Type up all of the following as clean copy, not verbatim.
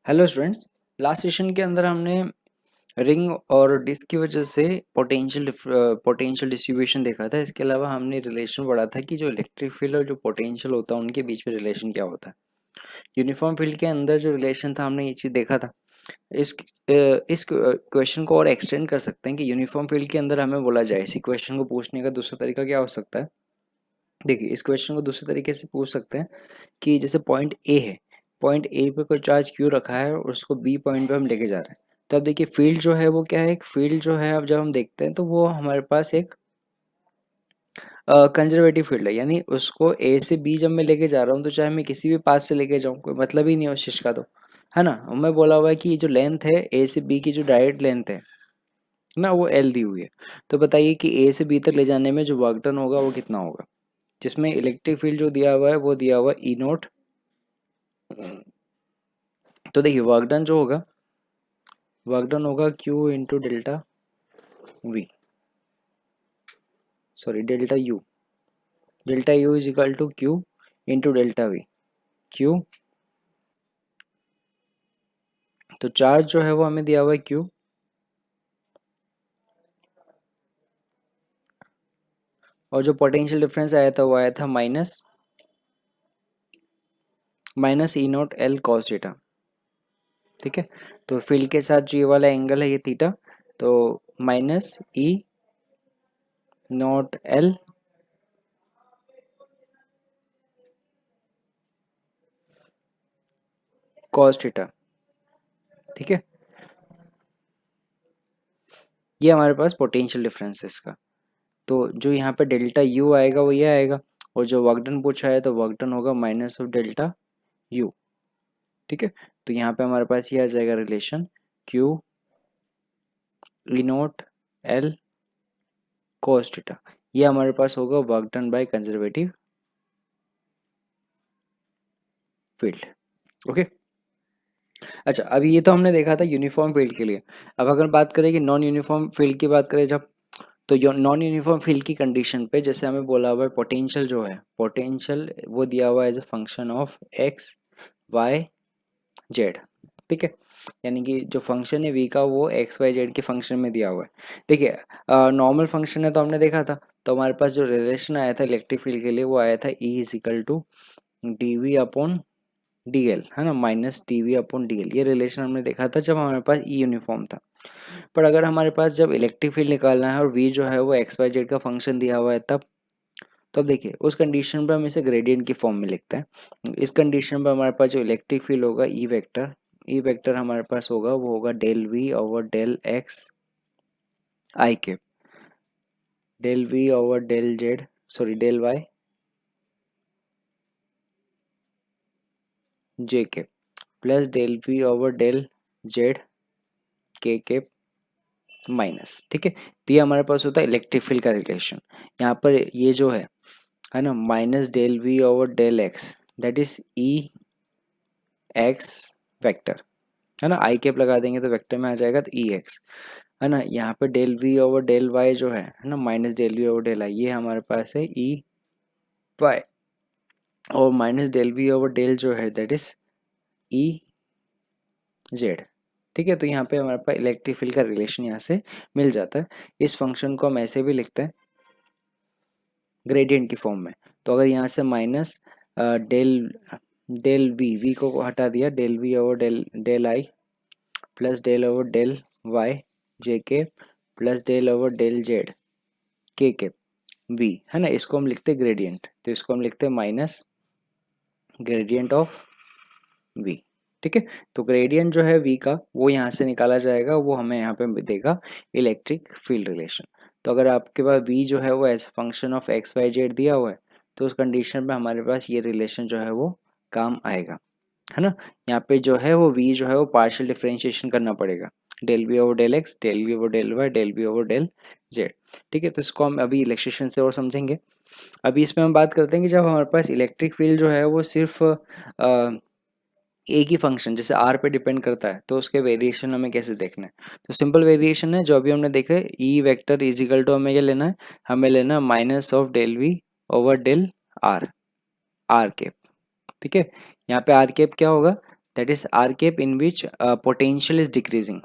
Hello students, last session के अंदर हमने रिंग और डिस्क की वजह से पोटेंशियल डिस्ट्रीब्यूशन देखा था। इसके अलावा हमने रिलेशन पढ़ा था कि जो इलेक्ट्रिक फील्ड और जो पोटेंशियल होता है उनके बीच में रिलेशन क्या होता है। यूनिफॉर्म फील्ड के अंदर जो रिलेशन था हमने ये चीज़ देखा था। इस क्वेश्चन को और एक्सटेंड कर सकते हैं कि यूनिफॉर्म फील्ड के अंदर हमें बोला जाए, इसी क्वेश्चन को पूछने का दूसरा तरीका क्या हो सकता है। देखिए, इस क्वेश्चन को दूसरे तरीके से पूछ सकते हैं कि जैसे पॉइंट ए है, पॉइंट ए पे कोई चार्ज क्यू रखा है और उसको बी पॉइंट पे हम लेके जा रहे हैं। तो अब देखिए फील्ड जो है वो क्या है, एक फील्ड जो है अब जब हम देखते हैं तो वो हमारे पास एक कंजर्वेटिव फील्ड है, यानी उसको ए से बी जब मैं लेके जा रहा हूँ तो चाहे मैं किसी भी पास से लेके जाऊँ कोई मतलब ही नहीं है उस चीज़ का, तो है ना। मैं बोला हुआ है कि ये जो लेंथ है ए से बी की जो डायरेक्ट लेंथ है ना वो एल दी हुई है। तो बताइए कि ए से बी तक ले जाने में जो वर्क डन होगा वो कितना होगा, जिसमें इलेक्ट्रिक फील्ड जो दिया हुआ है वो दिया हुआ है ई नोट। तो देखिए वर्क डन होगा Q into delta V, sorry delta U is equal to Q into delta V. Q, तो चार्ज जो है वो हमें दिया हुआ है क्यू, और जो पोटेंशियल डिफरेंस आया था वो आया था माइनस ई नोट एल कॉस थीटा। ठीक है, तो फील्ड के साथ जो ये वाला एंगल है ये थीटा, तो माइनस ई नोट एल कॉस थीटा। ठीक है, ये हमारे पास पोटेंशियल डिफरेंस है इसका। तो जो यहाँ पे डेल्टा यू आएगा वो ये आएगा, और जो वर्क डन पूछा है तो वर्क डन होगा माइनस ऑफ डेल्टा यू। ठीक है, तो यहाँ पे हमारे पास ये आ जाएगा relation Q E note L cos theta. ये हमारे पास होगा work done by conservative field. Okay, अच्छा अभी ये तो हमने देखा था यूनिफॉर्म फील्ड के लिए। अब अगर बात करें कि नॉन यूनिफॉर्म फील्ड की बात करें जब, तो नॉन यूनिफॉर्म फील्ड की कंडीशन पे जैसे हमें बोला हुआ है पोटेंशियल जो है, पोटेंशियल वो दिया हुआ है as a function of X Y Z. ठीक है, यानी कि जो फंक्शन है वी का वो एक्स वाई जेड के फंक्शन में दिया हुआ है। देखिए नॉर्मल फंक्शन है तो हमने देखा था, तो हमारे पास जो रिलेशन आया था इलेक्ट्रिक फील्ड के लिए वो आया था E is equal to D V upon D L, है ना, minus D V upon D L. ये रिलेशन हमने देखा था जब हमारे पास ई यूनिफॉर्म था। पर अगर हमारे पास जब इलेक्ट्रिक फील्ड निकालना है और वी जो है वो एक्स वाई जेड का फंक्शन दिया हुआ है तब, तो अब देखिए उस कंडीशन पर हम इसे ग्रेडियंट की फॉर्म में लिखते हैं। इस कंडीशन पर हमारे पास जो इलेक्ट्रिक फील्ड होगा ई वेक्टर हमारे पास होगा वो होगा del V over del X I cap, del V over del Z, sorry del Y J cap, plus del V over del Z K cap minus. ठीक है, तो ये हमारे पास होता है इलेक्ट्रिक फील्ड का रिलेशन। यहाँ पर ये जो है ना, minus del V over del X, that is E X vector, है ना। आई कैप लगा देंगे तो वेक्टर में आ जाएगा तो ई एक्स, है ना। यहाँ पे del V over del Y जो है ना, minus del V over del I, ये हमारे पास है ई वाई, और minus del V over del जो है दैट इज ई जेड। ठीक है, तो यहाँ पे हमारे पास इलेक्ट्रिक फील्ड का रिलेशन यहाँ से मिल जाता है। इस फंक्शन को हम ऐसे भी लिखते हैं ग्रेडियंट की फॉर्म में। तो अगर यहाँ से माइनस डेल डेल वी को हटा दिया, del V over del del I plus del over del Y J के plus del over del Z के वी, है ना, इसको हम लिखते हैं ग्रेडियंट, तो इसको हम लिखते हैं माइनस ग्रेडियंट ऑफ वी। ठीक है, तो ग्रेडियंट जो है वी का वो यहाँ से निकाला जाएगा, वो हमें यहाँ पे देगा इलेक्ट्रिक फील्ड रिलेशन। तो अगर आपके पास वी जो है वो as function of X Y Z दिया हुआ है तो उस कंडीशन में हमारे पास ये रिलेशन जो है वो काम आएगा, है ना। यहाँ पे जो है वो वी जो है वो पार्शियल डिफरेंशिएशन करना पड़ेगा, del V over del X, del V over del Y, del V over del Z. ठीक है, तो इसको हम अभी इलेक्ट्रिशियन से और समझेंगे। अभी इसमें हम बात करते हैं कि जब हमारे पास इलेक्ट्रिक फील्ड जो है वो सिर्फ एक ही फंक्शन जैसे आर पे डिपेंड करता है तो उसके वेरिएशन हमें कैसे देखना है। तो सिंपल वेरिएशन है जो अभी हमने देखा है, E vector is equal to हमें क्या लेना है, हमें लेना है minus of del V over del R, R cap. ठीक है, यहाँ पे आर कैप क्या होगा, that is R cap in which potential is decreasing.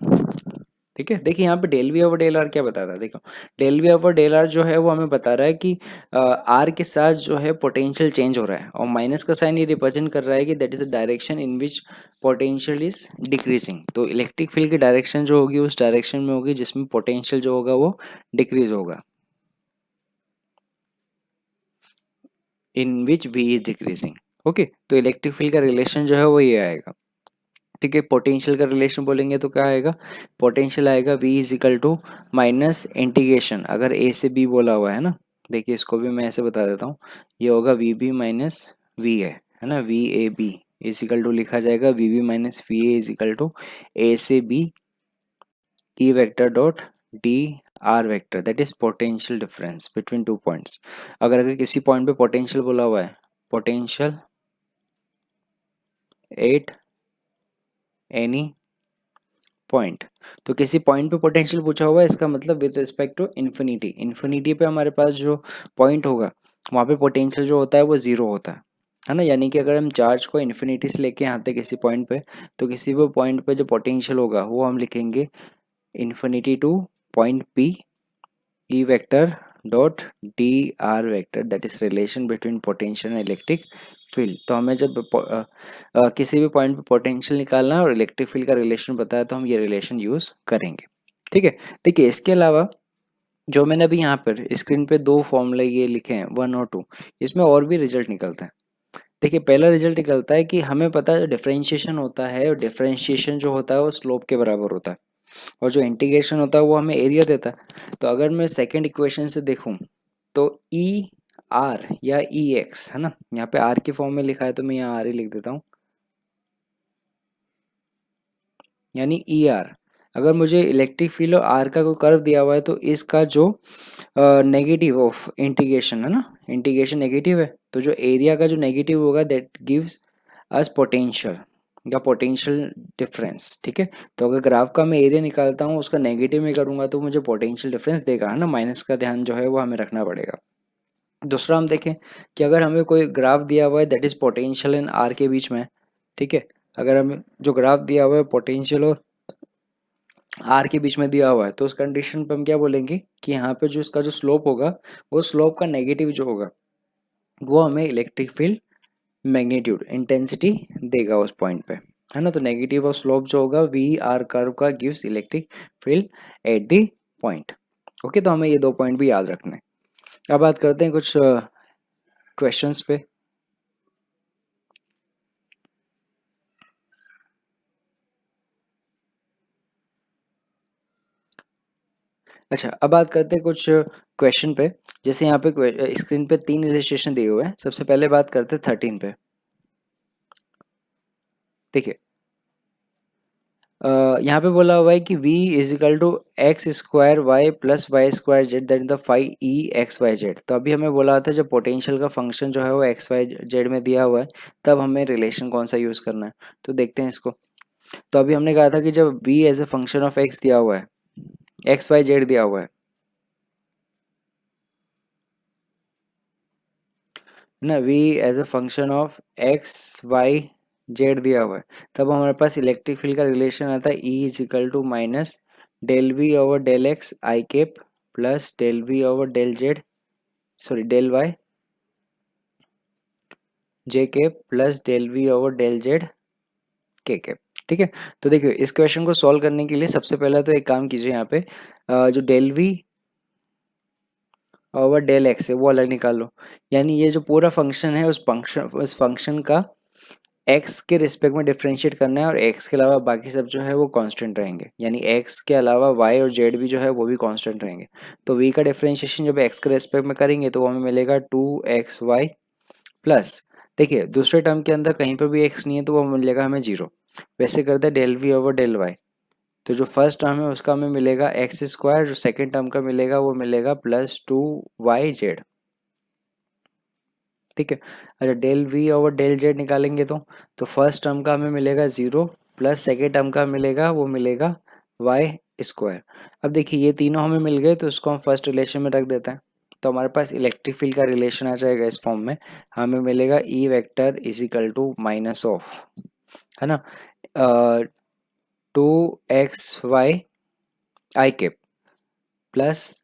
ठीक है, देखिए यहाँ पे del V over del R क्या बताता है, देखो del V over del R जो है वो हमें बता रहा है कि आर के साथ जो है पोटेंशियल चेंज हो रहा है, और माइनस का साइन ये रिप्रेजेंट कर रहा है कि that is a direction in which potential is decreasing. तो इलेक्ट्रिक फील्ड की डायरेक्शन जो होगी उस डायरेक्शन में होगी जिसमें पोटेंशियल जो होगा वो डिक्रीज होगा, in which V is decreasing. Okay, तो इलेक्ट्रिक फील्ड का रिलेशन जो है वो ये आएगा। ठीक है, पोटेंशियल का रिलेशन बोलेंगे तो क्या आएगा, पोटेंशियल आएगा v is equal to minus integration, अगर a से b बोला हुआ है ना, देखिए इसको भी मैं ऐसे बता देता हूँ, ये होगा वी बी माइनस वी है ना, V A B is equal to लिखा जाएगा V B minus V A is equal to A से B E vector dot D R vector, that is potential difference between two points. अगर किसी point पे potential बोला हुआ है, potential at any point, तो किसी पॉइंट पे पोटेंशियल पूछा हुआ है, इसका मतलब with respect to infinity, infinity पे हमारे पास जो पॉइंट होगा वहाँ पे पोटेंशियल जो होता है वो जीरो होता है ना। यानी कि अगर हम चार्ज को इन्फिनिटी से लेके आते हैं किसी पॉइंट पे, तो किसी भी पॉइंट पे जो पोटेंशियल होगा वो हम लिखेंगे infinity to point P E vector dot D R vector, that is relation between potential and electric field. तो हमें जब किसी भी पॉइंट पे पोटेंशियल निकालना है और इलेक्ट्रिक फील्ड का रिलेशन बताया तो हम ये रिलेशन यूज करेंगे। ठीक है, देखिए इसके अलावा जो मैंने अभी यहाँ पर स्क्रीन पे दो फॉर्मूले ये लिखे हैं 1 और 2, इसमें और भी रिजल्ट निकलते हैं। देखिए पहला रिजल्ट निकलता है कि हमें पता है डिफरेंशिएशन होता है, और डिफरेंशिएशन जो होता है वो स्लोप के बराबर होता है, और जो इंटीग्रेशन होता है वो हमें एरिया देता है। तो अगर मैं सेकेंड इक्वेशन से देखूं तो ई आर या ई एक्स है ना, यहाँ पे आर के फॉर्म में लिखा है तो मैं यहाँ आर ही लिख देता हूँ, यानी ई आर। अगर मुझे इलेक्ट्रिक फील्ड और आर का कोई कर्व दिया हुआ है तो इसका जो नेगेटिव ऑफ इंटीग्रेशन है ना, इंटीग्रेशन नेगेटिव है, तो जो एरिया का जो नेगेटिव होगा दैट गिव्स अस पोटेंशियल या पोटेंशियल डिफरेंस। ठीक है, तो अगर ग्राफ का मैं एरिया निकालता हूँ उसका नेगेटिव में करूँगा तो मुझे पोटेंशियल डिफरेंस देगा, है ना, माइनस का ध्यान जो है वो हमें रखना पड़ेगा। दूसरा हम देखें कि अगर हमें कोई ग्राफ दिया हुआ है that is potential and R के बीच में, ठीक है, अगर हमें जो ग्राफ दिया हुआ है पोटेंशियल और आर के बीच में दिया हुआ है तो उस कंडीशन पे हम क्या बोलेंगे कि यहाँ पे जो इसका जो स्लोप होगा वो स्लोप का नेगेटिव जो होगा वो हमें इलेक्ट्रिक फील्ड मैग्नीट्यूड इंटेंसिटी देगा उस पॉइंट पे, है ना। तो नेगेटिव ऑफ स्लोप जो होगा वी आर कर्व का gives electric field at the point. Okay, तो हमें ये दो पॉइंट भी याद रखने हैं। अब बात करते हैं कुछ क्वेश्चंस पे। अच्छा, अब बात करते हैं कुछ क्वेश्चन पे। जैसे यहाँ पे स्क्रीन पे 3 इलस्ट्रेशन दिए हुए हैं। सबसे पहले बात करते हैं 13 पे। देखिए यहाँ पे बोला हुआ है कि v is equal to X square Y plus Y square Z that is the five E X Y Z. तो अभी हमें बोला था जब पोटेंशियल का फंक्शन जो है वो एक्स वाई जेड में दिया हुआ है तब हमें रिलेशन कौन सा यूज़ करना है, तो देखते हैं इसको। तो अभी हमने कहा था कि जब v as a function of X दिया हुआ है, एक्स वाई जेड दिया हुआ है ना, v as a function of X Y Z दिया हुआ है, तब हमारे पास इलेक्ट्रिक फील्ड का रिलेशन आता है E is equal to minus del V over del X I cap plus del V over del Z, sorry del Y J cap plus del V over del Z K cap. ठीक है, तो देखिए इस question को solve करने के लिए सबसे पहला तो एक काम कीजिए, यहाँ पे जो del V over del X है वो अलग निकाल लो, यानी ये जो पूरा फंक्शन है उस फंक्शन का एक्स के रिस्पेक्ट में डिफ्रेंशिएट करना है, और एक्स के अलावा बाकी सब जो है वो कांस्टेंट रहेंगे, यानी एक्स के अलावा वाई और जेड भी जो है वो भी कांस्टेंट रहेंगे। तो वी का डिफ्रेंशिएशन जब एक्स के रिस्पेक्ट में करेंगे तो हमें मिलेगा 2xy प्लस, देखिए दूसरे टर्म के अंदर कहीं पर भी एक्स नहीं है तो वो मिलेगा हमें 0। वैसे करते हैं del V over del Y, तो जो फर्स्ट टर्म है उसका हमें मिलेगा एक्स स्क्वायर, जो सेकेंड टर्म का मिलेगा वो मिलेगा प्लस 2yz। ठीक है, अच्छा del V over del Z निकालेंगे तो फर्स्ट टर्म का हमें मिलेगा 0 प्लस सेकेंड टर्म का मिलेगा वो मिलेगा वाई स्क्वायर। अब देखिए ये तीनों हमें मिल गए तो इसको हम फर्स्ट रिलेशन में रख देते हैं, तो हमारे पास इलेक्ट्रिक फील्ड का रिलेशन आ जाएगा इस फॉर्म में। हमें मिलेगा E vector is equal to minus of, है ना, two X Y I cap plus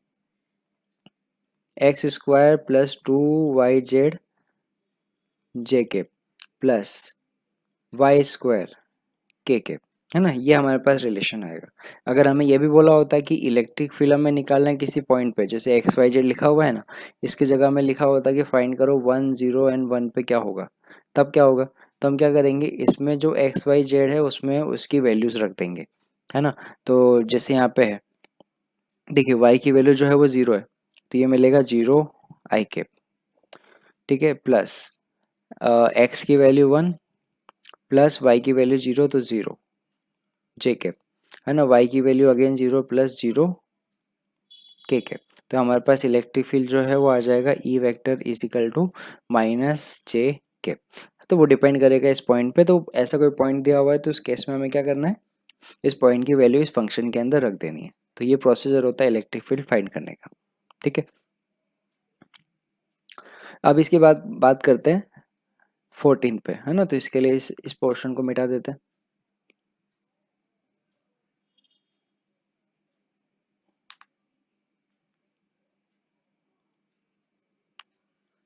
X square plus two Y Z J cap plus Y square K cap, है ना, ये हमारे पास रिलेशन आएगा। अगर हमें यह भी बोला होता कि इलेक्ट्रिक फील्ड हमें निकालना है किसी पॉइंट पे, जैसे एक्स वाई जेड लिखा हुआ है ना, इसकी जगह में लिखा होता कि फाइंड करो 1 0 एंड 1 पे क्या होगा, तब क्या होगा, तो हम क्या करेंगे, इसमें जो एक्स वाई जेड है उसमें उसकी वैल्यूज रख देंगे, है ना। तो जैसे यहाँ पे है, देखिए वाई की वैल्यू जो है वो 0 है, तो ये मिलेगा 0 आई कैप, ठीक है, प्लस एक्स की वैल्यू 1 प्लस वाई की वैल्यू 0 तो 0 जे कैप, है ना, वाई की वैल्यू अगेन 0 प्लस 0 के कैप। तो हमारे पास इलेक्ट्रिक फील्ड जो है वो आ जाएगा E vector is equal to minus J cap. तो वो डिपेंड करेगा इस पॉइंट पे, तो ऐसा कोई पॉइंट दिया हुआ है तो उस केस में हमें क्या करना है, इस पॉइंट की वैल्यू इस फंक्शन के अंदर रख देनी है। तो ये प्रोसीजर होता है इलेक्ट्रिक फील्ड फाइंड करने का, ठीक है। अब इसके बाद बात करते हैं 14 पे, है ना, तो इसके लिए इस पोर्शन को मिटा देते हैं।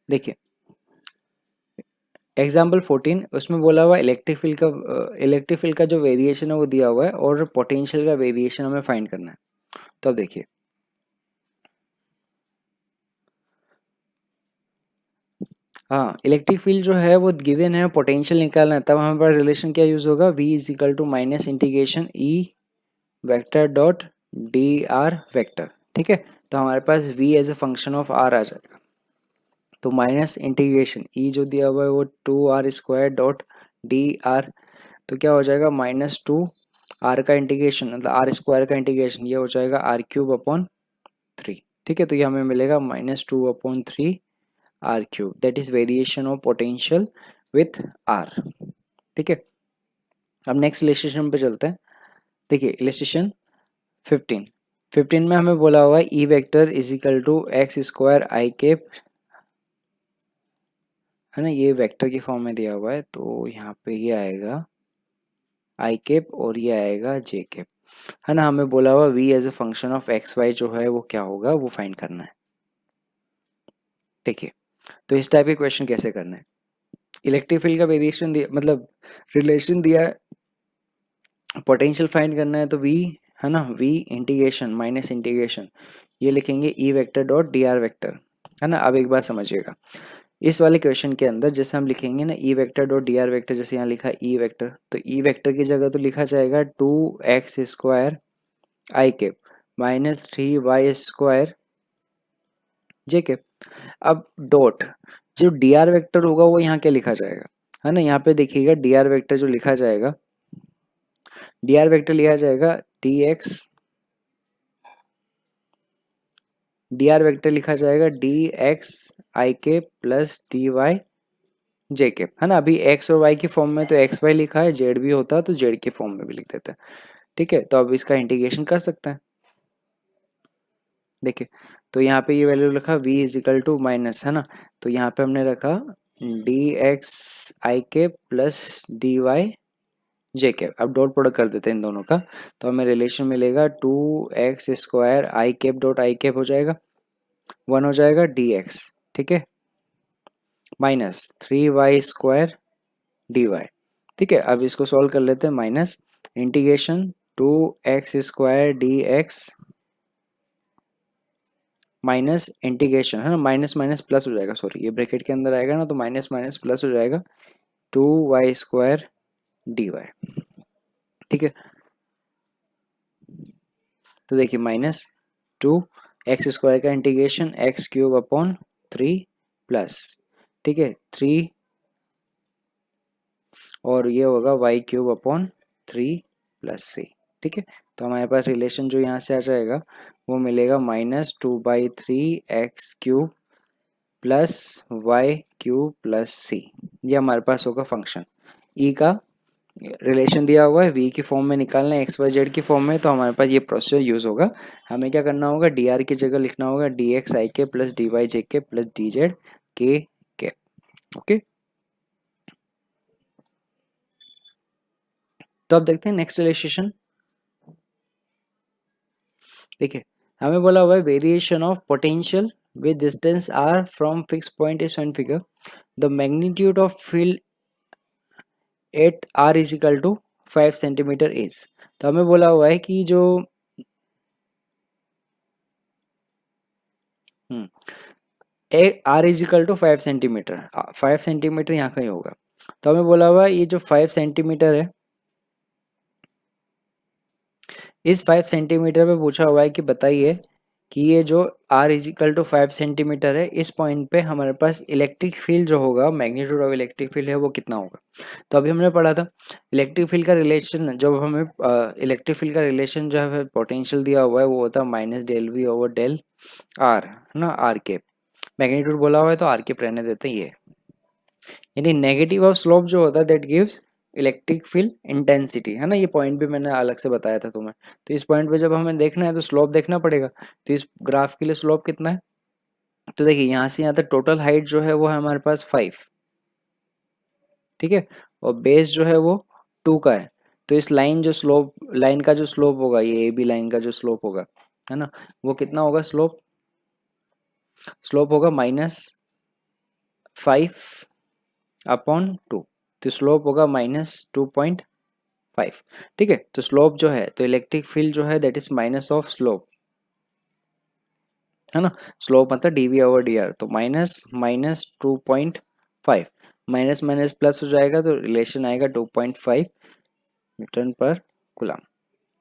देखिए एग्जाम्पल 14 उसमें बोला हुआ इलेक्ट्रिक फील्ड का जो वेरिएशन है वो दिया हुआ है और पोटेंशियल का वेरिएशन हमें फाइंड करना है। तो अब देखिए, हाँ इलेक्ट्रिक फील्ड जो है वो गिवन है, पोटेंशियल निकालना है, तब हमारे पास रिलेशन क्या यूज होगा, v is equal to minus integration E vector dot D R vector, ठीक है। तो हमारे पास v as a function of r आ जाएगा, तो माइनस इंटीग्रेशन ई जो दिया हुआ है वो 2r² डॉट डी आर, तो क्या हो जाएगा -2 r का इंटीग्रेशन मतलब आर स्क्वायर का इंटीग्रेशन, ये हो जाएगा r³ अपॉन 3, ठीक है। तो ये हमें मिलेगा -2/3 r³ that is variation of potential with r, ठीक है। अब नेक्स्ट इलस्ट्रेशन पे चलते हैं। देखिए इलस्ट्रेशन 15 में हमें बोला हुआ है E vector is equal to X square I cap, है ना, ये वेक्टर की फॉर्म में दिया हुआ है, तो यहाँ पे ये आएगा आई कैप और ये आएगा जे कैप, है ना। हमें बोला हुआ v as a function of X Y जो है वो क्या होगा वो फाइंड करना है। देखिए तो इस टाइप के क्वेश्चन कैसे करना है, इलेक्ट्रिक फील्ड का वेरिएशन दिया मतलब रिलेशन दिया है, पोटेंशियल फाइंड करना है, तो v, है ना, v इंटीग्रेशन माइनस इंटीग्रेशन ये लिखेंगे ई vector dot D R vector, है ना। अब एक बात समझिएगा, इस वाले क्वेश्चन के अंदर जैसे हम लिखेंगे ना ई vector dot D R vector, जैसे यहाँ लिखा ई वेक्टर, तो ई वेक्टर की जगह तो लिखा जाएगा 2x² आई कैप -3y² जे कैप। अब डॉट जो डी आर वेक्टर होगा वो यहाँ क्या लिखा जाएगा, है ना, यहाँ पे देखिएगा डी आर वेक्टर जो लिखा जाएगा, डी आर वेक्टर लिखा जाएगा डी आर वेक्टर लिखा जाएगा डी एक्स आई के प्लस डी वाई जे के, है ना। अभी एक्स और वाई की फॉर्म में तो एक्स वाई लिखा है, जेड भी होता तो जेड के फॉर्म में भी लिख देते हैं, ठीक है। तो अब इसका इंटीग्रेशन कर सकते हैं। देखिए तो यहाँ पे ये वैल्यू रखा v is equal to minus, है ना, तो यहाँ पे हमने रखा डी एक्स आई के plus D Y J cap. अब डॉट प्रोडक्ट कर देते हैं इन दोनों का, तो हमें रिलेशन मिलेगा 2x² I cap dot I cap हो जाएगा 1 हो जाएगा dx, ठीक है, -3y² dy, ठीक है। अब इसको सॉल्व कर लेते हैं, minus integration 2x² dx minus integration, है ना, माइनस माइनस प्लस हो जाएगा, सॉरी ये ब्रैकेट के अंदर आएगा ना, तो माइनस माइनस प्लस हो जाएगा 2y² dy, ठीक है। तो देखिए -2 x² का इंटीग्रेशन x³ अपॉन 3 प्लस, ठीक है, 3 और ये होगा y³ अपॉन 3 प्लस c, ठीक है। तो हमारे पास रिलेशन जो यहाँ से आ जाएगा वो मिलेगा -2/3 x³ plus y³ plus c, ये हमारे पास होगा फंक्शन। ई का रिलेशन दिया हुआ है, v की फॉर्म में निकालना है एक्स वाई जेड की फॉर्म में, तो हमारे पास ये प्रोसेस यूज होगा। हमें क्या करना होगा, डी आर की जगह लिखना होगा डी एक्स आई के प्लस डी वाई जे के प्लस डी जेड के, ओके। तो अब देखते हैं नेक्स्ट रिलेशन। देखिए हमें बोला हुआ है variation of potential with distance R from fix point is one figure, the magnitude of field at R is equal to 5 centimetre is. तो हमें बोला हुआ है कि जो R is equal to 5 centimetre, 5 centimetre यहाँ कहीं होगा। तो हमें बोला हुआ है ये जो 5 सेंटीमीटर है, इस 5 सेंटीमीटर पे पूछा हुआ है कि बताइए कि ये जो r is equal to 5 centimetre है, इस पॉइंट पे हमारे पास इलेक्ट्रिक फील्ड जो होगा, मैग्नीट्यूड ऑफ इलेक्ट्रिक फील्ड है वो कितना होगा। तो अभी हमने पढ़ा था इलेक्ट्रिक फील्ड का रिलेशन, जब हमें इलेक्ट्रिक फील्ड का रिलेशन जो है पोटेंशियल दिया हुआ है वो होता है minus del V over del R, है ना, आर के। मैग्नीट्यूड बोला हुआ है तो आर के रहने देते हैं ये, यानी नेगेटिव ऑफ स्लोप जो होता है that gives electric field intensity, है ना। ये पॉइंट भी मैंने अलग से बताया था तुम्हें। तो इस पॉइंट पे जब हमें देखना है तो स्लोप देखना पड़ेगा। तो इस ग्राफ के लिए स्लोप कितना है, तो देखिए यहाँ से यहाँ तक टोटल हाइट जो है वो है हमारे पास 5, ठीक है, और बेस जो है वो 2 का है। तो इस लाइन जो स्लोप, लाइन का जो स्लोप होगा, ये ए बी लाइन का जो स्लोप होगा, है ना, वो कितना होगा, स्लोप स्लोप होगा -5/2। तो स्लोप होगा -2.5, ठीक है। तो स्लोप जो है, तो इलेक्ट्रिक फील्ड जो है that is minus of slope, है ना। स्लोप मतलब डीवी ओवर डी आर, तो -2.5, माइनस माइनस प्लस हो जाएगा तो रिलेशन आएगा 2.5 न्यूटन पर कूलम,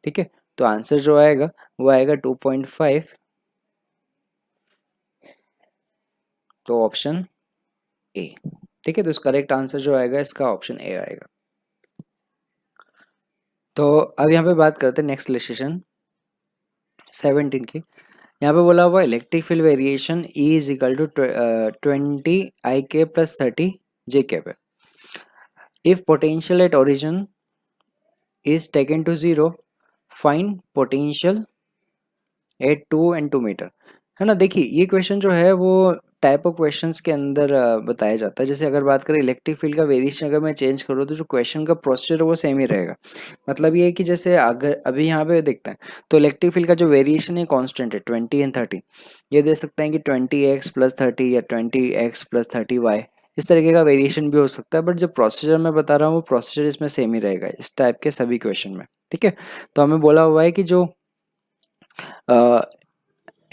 ठीक है। तो आंसर जो आएगा वो आएगा 2.5, तो ऑप्शन ए, ठीक है। तो इस करेक्ट आंसर जो आएगा इसका ऑप्शन ए आएगा। तो अब यहाँ पे बात करते हैं नेक्स्ट रिलेशन 17 की। यहाँ पे बोला हुआ electric field variation E is equal to 20 IK plus 30 JK पे। If potential at origin is taken to 0, find potential at 2 and 2 metre, है ना। देखिए ये क्वेश्चन जो है वो टाइप ऑफ क्वेश्चंस के अंदर बताया जाता है। जैसे अगर बात करें इलेक्ट्रिक फील्ड का वेरिएशन अगर मैं चेंज करूँ तो जो क्वेश्चन का प्रोसीजर है वो सेम ही रहेगा। मतलब ये है कि जैसे अगर अभी यहाँ पे देखते हैं तो इलेक्ट्रिक फील्ड का जो वेरिएशन है कांस्टेंट है 20 and 30। ये दे सकते हैं कि 20x प्लस 30 या 20x प्लस 30y, इस तरीके का वेरिएशन भी हो सकता है। बट जो प्रोसीजर मैं बता रहा हूँ वो प्रोसीजर इसमें सेम ही रहेगा इस टाइप के सभी क्वेश्चन में, ठीक है। तो हमें बोला हुआ है कि जो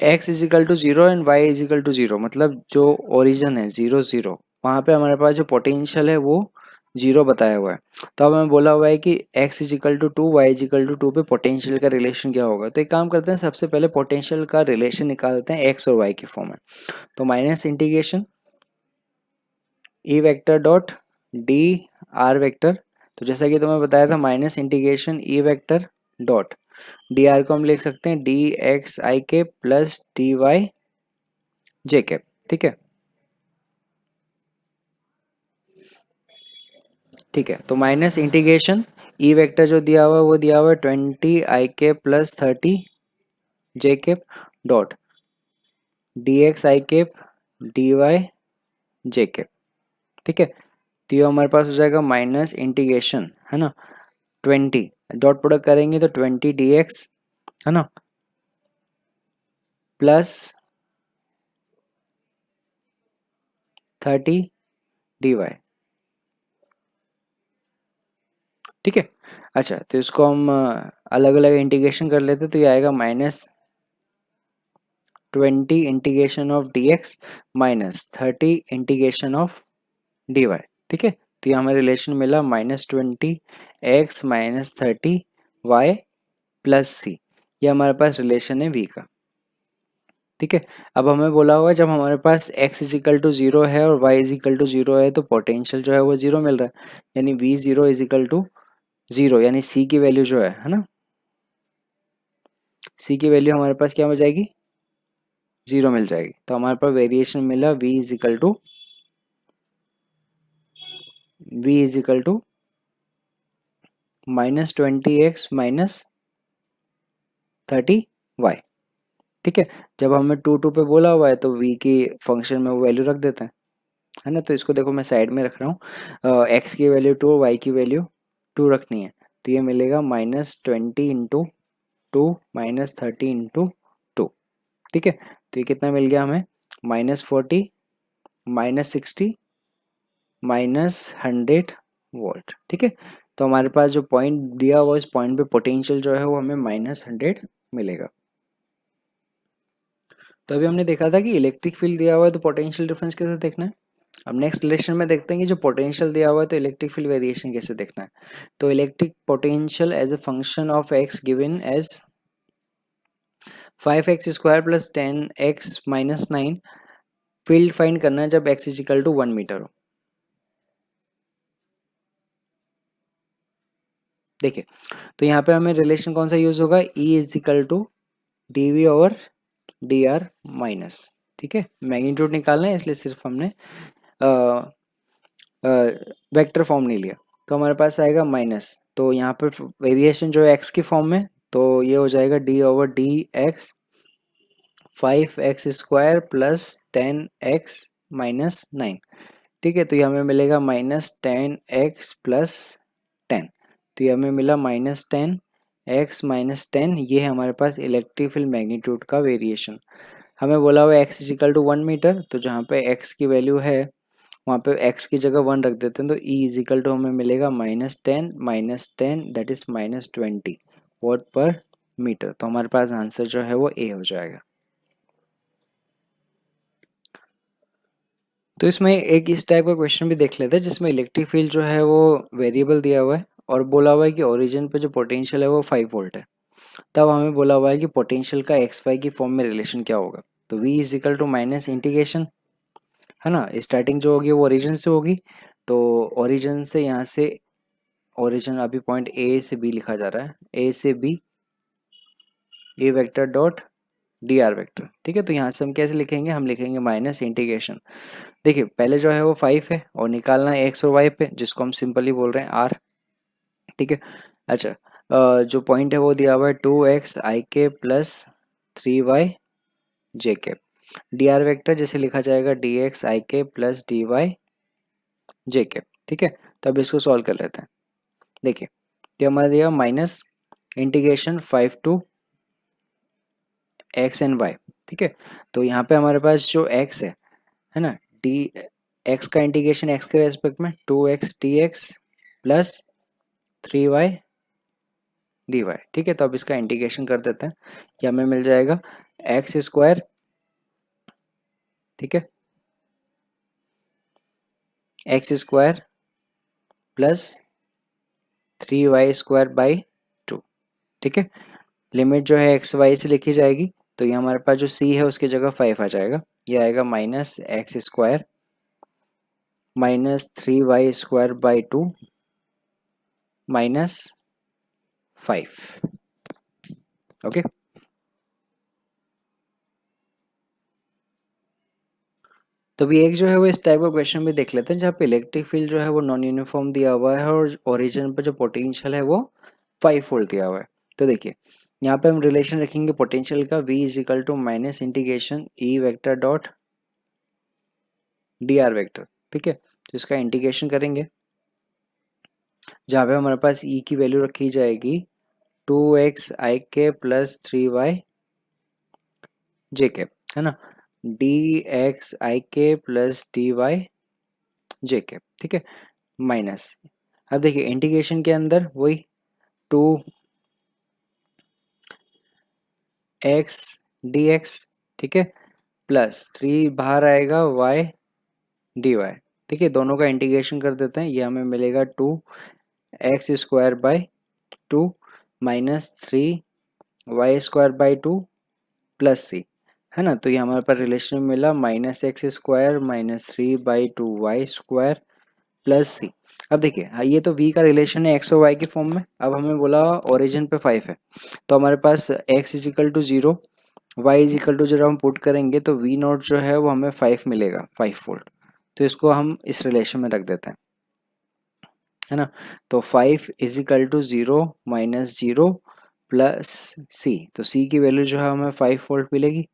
x is equal to 0 and y is equal to 0, मतलब जो ओरिजिन है 0 0, वहाँ पे हमारे पास जो पोटेंशियल है वो 0 बताया हुआ है। तो अब हमें बोला हुआ है कि x is equal to 2, Y is equal to 2 पे पोटेंशियल का रिलेशन क्या होगा। तो एक काम करते हैं, सबसे पहले पोटेंशियल का रिलेशन निकालते हैं x और y के फॉर्म में। तो minus integration E vector dot D R vector, तो जैसा कि तुम्हें बताया था minus integration E vector dot D are को हम लिख सकते हैं डी एक्स आई के plus D Y J cap, ठीक है, ठीक है। तो माइनस इंटीग्रेशन ई वेक्टर जो दिया हुआ है वो दिया हुआ है 20 IK plus 30 JK dot D X I के डी वाई जे के, ठीक है। तो ये हमारे पास हो जाएगा माइनस इंटीग्रेशन, है ना, 20 डॉट प्रोडक्ट करेंगे तो 20 DX, है ना, प्लस 30 DY, ठीक है। अच्छा तो इसको हम अलग अलग इंटीग्रेशन कर लेते, तो ये आएगा -20 integration of dx minus 30 integration of dy, ठीक है। तो ये हमें रिलेशन मिला -20x minus 30y plus c, ये हमारे पास रिलेशन है v का, ठीक है। अब हमें बोला हुआ है जब हमारे पास x इज इक्वल टू 0 है और y इज इक्वल टू 0 है तो पोटेंशियल जो है वो 0 मिल रहा है, यानी v0 इज इक्वल टू 0, यानी c की वैल्यू जो है ना, c की वैल्यू हमारे पास क्या हो जाएगी, 0 मिल जाएगी। तो हमारे पास वेरिएशन मिला v is equal to -20x minus 30y, ठीक है। जब हमें 2 पे बोला हुआ है तो v की फंक्शन में वो वैल्यू रख देते हैं, है ना। तो इसको देखो मैं साइड में रख रहा हूँ, x की वैल्यू 2 और y की वैल्यू 2 रखनी है। तो ये मिलेगा -20 इंटू 2 -30 इंटू 2, ठीक है। तो ये कितना मिल गया हमें, -40 -60 -100 वोल्ट, ठीक है। तो हमारे पास जो पॉइंट दिया हुआ, इस पॉइंट पे पोटेंशियल जो है वो हमें -100 मिलेगा। तो अभी हमने देखा था कि इलेक्ट्रिक फील्ड दिया हुआ है तो पोटेंशियल डिफरेंस कैसे देखना है। अब नेक्स्ट रिलेशन में देखते हैं कि जो पोटेंशियल दिया हुआ है तो इलेक्ट्रिक फील्ड वेरिएशन कैसे देखना है। तो electric potential as a function of X given as 5x² + 10x - 9 field find करना है जब x = 1 मीटर हो। देखिए, तो यहाँ पे हमें रिलेशन कौन सा यूज होगा, E = dV/dr-, ठीक है। मैग्नीट्यूड निकालना है इसलिए सिर्फ हमने वेक्टर फॉर्म नहीं लिया। तो हमारे पास आएगा माइनस, तो यहाँ पर वेरिएशन जो है एक्स की फॉर्म में, तो ये हो जाएगा d/dx 5x² + 10x - 9, ठीक है। तो ये हमें मिलेगा -10x + 10, तो ये हमें मिला -10x - 10, ये है हमारे पास इलेक्ट्रिक फील्ड मैग्नीट्यूड का वेरिएशन। हमें बोला हुआ x = 1 मीटर, तो जहाँ पे x की वैल्यू है वहाँ पे x की जगह 1 रख देते हैं, तो E = हमें मिलेगा -10 - 10 दैट इज -20 वॉट पर मीटर। तो हमारे पास आंसर जो है वो ए हो जाएगा। तो इसमें एक इस टाइप का क्वेश्चन भी देख लेते हैं जिसमें इलेक्ट्रिक फील्ड जो है वो वेरिएबल दिया हुआ है और बोला हुआ है कि ओरिजिन पे जो पोटेंशियल है वो 5 वोल्ट है। तब हमें बोला हुआ है कि पोटेंशियल का एक्स वाई की फॉर्म में रिलेशन क्या होगा। तो V = माइनस इंटीग्रेशन, है ना, स्टार्टिंग जो होगी वो ओरिजिन से होगी, तो ओरिजिन से यहाँ से ओरिजिन अभी पॉइंट ए से बी लिखा जा रहा है, ए से B A vector dot D R vector, ठीक है। तो यहाँ से हम कैसे लिखेंगे, हम लिखेंगे माइनस इंटीग्रेशन। देखिए पहले जो है वो 5 है और निकालना है एक्स और वाई पे, जिसको हम सिंपली बोल रहे हैं आर, ठीक है। अच्छा, जो पॉइंट है वो दिया हुआ है 2x + 3y D R vector जैसे लिखा जाएगा dx + dy ठीक है। तो अब इसको सॉल्व कर लेते हैं। देखिए ये हमारा दिया minus integration 5 to X and Y, ठीक है। तो यहाँ पे हमारे पास जो x है ना, डी एक्स का इंटीग्रेशन x के रेस्पेक्ट में 2x dx + 3y dy, ठीक है। तो अब इसका इंटीग्रेशन कर देते हैं, ये हमें मिल जाएगा x², ठीक है, x² + 3y²/2, ठीक है। लिमिट जो है एक्स वाई से लिखी जाएगी, तो ये हमारे पास जो c है उसकी जगह 5 आ जाएगा, ये आएगा -x² - 3y²/2 -5, ओके। तो अभी एक जो है वो इस टाइप का क्वेश्चन भी देख लेते हैं जहाँ पे इलेक्ट्रिक फील्ड जो है वो नॉन यूनिफॉर्म दिया हुआ है और ओरिजिन पर जो पोटेंशियल है वो 5 वोल्ट दिया हुआ है। तो देखिए यहाँ पे हम रिलेशन रखेंगे पोटेंशियल का, V = minus integration E vector dot D R vector, ठीक है। तो इसका इंटीग्रेशन करेंगे जहाँ पे हमारे पास E की वैल्यू रखी जाएगी 2x + 3y है ना, dx + dy ठीक है, माइनस। अब देखिए इंटीग्रेशन के अंदर वही 2x dx, ठीक है, +3 बाहर आएगा y dy, ठीक है। दोनों का इंटीग्रेशन कर देते हैं, ये हमें मिलेगा 2x²/2 -3y²/2 +c, है ना। तो ये हमारे पास रिलेशन मिला -x² -3/2y² +c। अब देखिए हाँ, ये तो v का रिलेशन है x और y की फॉर्म में। अब हमें बोला ओरिजिन पे 5 है, तो हमारे पास x = 0 y = 0 हम पुट करेंगे तो v0 जो है वो हमें 5 मिलेगा, 5 वोल्ट। तो इसको हम इस रिलेशन में रख देते हैं, है ना। तो 5 = 0 - 0 +c, तो c की वैल्यू जो है हमें 5 वोल्ट मिलेगी,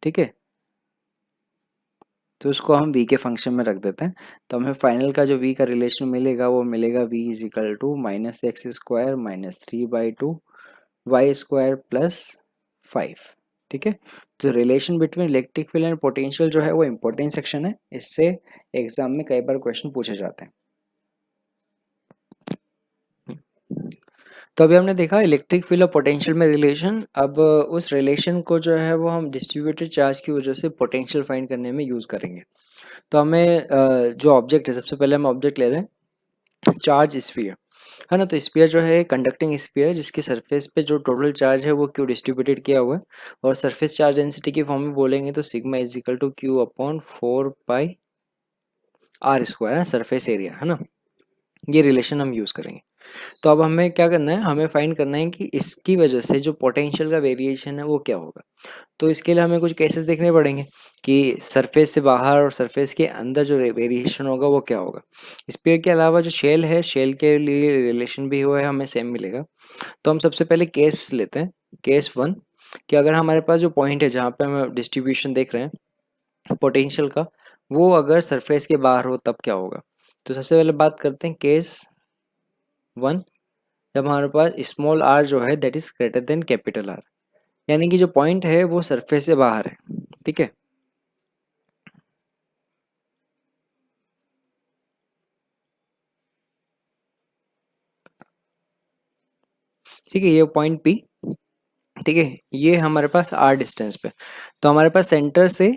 ठीक है। तो उसको हम v के फंक्शन में रख देते हैं। तो हमें फाइनल का जो v का रिलेशन मिलेगा वो मिलेगा v is equal to minus X square minus 3/2 Y square plus 5। ठीक है, तो relation between electric field and potential जो है वो इंपॉर्टेंट सेक्शन है, इससे एग्जाम में कई बार क्वेश्चन पूछे जाते हैं। तो अभी हमने देखा इलेक्ट्रिक फील्ड और पोटेंशियल में रिलेशन। अब उस रिलेशन को जो है वो हम डिस्ट्रीब्यूटेड चार्ज की वजह से पोटेंशियल फाइंड करने में यूज़ करेंगे। तो हमें जो ऑब्जेक्ट है, सबसे पहले हम ऑब्जेक्ट ले रहे हैं चार्ज स्फीयर, है ना। तो स्फीयर जो है कंडक्टिंग स्फीयर है जिसकी सरफेस पे जो टोटल चार्ज है वो क्यू डिस्ट्रीब्यूटेड किया हुआ है, और सरफेस चार्ज डेंसिटी की फॉर्म में बोलेंगे तो sigma is equal to Q upon 4πr², surface area, है ना। ये रिलेशन हम यूज़ करेंगे। तो अब हमें क्या करना है, हमें फाइंड करना है कि इसकी वजह से जो पोटेंशियल का वेरिएशन है वो क्या होगा। तो इसके लिए हमें कुछ केसेस देखने पड़ेंगे कि सरफेस से बाहर और सरफेस के अंदर जो वेरिएशन होगा वो क्या होगा। स्फीयर के अलावा जो शेल है, शेल के लिए रिलेशन भी हुआ है हमें सेम मिलेगा। तो हम सबसे पहले केस लेते हैं, केस 1, कि अगर हमारे पास जो पॉइंट है जहाँ पे हम डिस्ट्रीब्यूशन देख रहे हैं पोटेंशियल का, वो अगर सरफेस के बाहर हो तब क्या होगा। तो सबसे पहले बात करते हैं केस 1, जब हमारे पास स्मॉल आर जो है that is greater than capital are, यानी कि जो पॉइंट है वो सरफेस से बाहर है। ठीक है, ठीक है, ये पॉइंट पी, ठीक है, ये हमारे पास आर डिस्टेंस पे। तो हमारे पास सेंटर से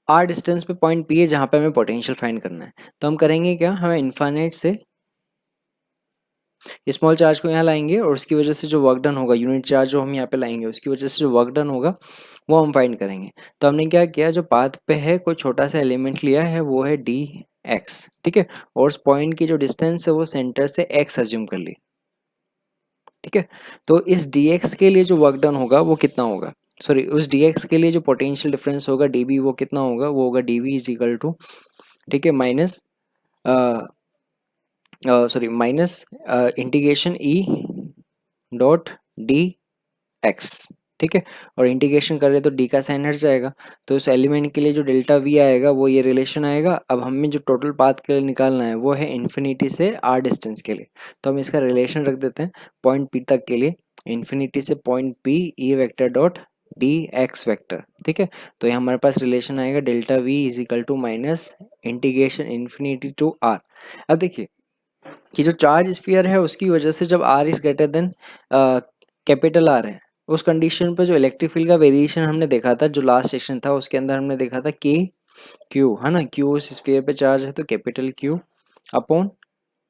आर डिस्टेंस पे पॉइंट पी है जहाँ पे हमें पोटेंशियल फाइंड करना है। तो हम करेंगे क्या, हमें इन्फाइनाइट से स्मॉल चार्ज को यहाँ लाएंगे और उसकी वजह से जो वर्क डन होगा, यूनिट चार्ज जो हम यहाँ पे लाएंगे उसकी वजह से जो वर्क डन होगा वो हम फाइंड करेंगे। तो हमने क्या किया, जो पाथ पे है कोई छोटा सा एलिमेंट लिया है वो है डी एक्स, ठीक है, और उस पॉइंट की जो डिस्टेंस है वो सेंटर से एक्स अज्यूम कर ली। ठीक है, तो इस डी एक्स के लिए जो वर्क डन होगा वो कितना होगा, सॉरी उस डी एक्स के लिए जो पोटेंशियल डिफरेंस होगा डी बी वो कितना होगा, वो होगा D V is equal to, ठीक है, minus sorry minus integration E dot D X. ठीक है, और इंटीग्रेशन कर रहे तो डी का साइन हट जाएगा, तो उस एलिमेंट के लिए जो डेल्टा वी आएगा वो ये रिलेशन आएगा। अब हमें जो टोटल पाथ के लिए निकालना है वो है इन्फिनिटी से आर डिस्टेंस के लिए, तो हम इसका रिलेशन रख देते हैं पॉइंट पी तक के लिए, इन्फिनिटी से point P E vector dot D X vector. ठीक है, तो ये हमारे पास रिलेशन आएगा delta V is equal to minus integration infinity to R. अब देखिए कि जो चार्ज स्फीयर है उसकी वजह से जब R is greater than capital R है, उस कंडीशन पे जो इलेक्ट्रिक फील्ड का वेरिएशन हमने देखा था, जो लास्ट सेशन था उसके अंदर हमने देखा था के क्यू, है ना, क्यू उस स्फीयर पे चार्ज है तो capital Q upon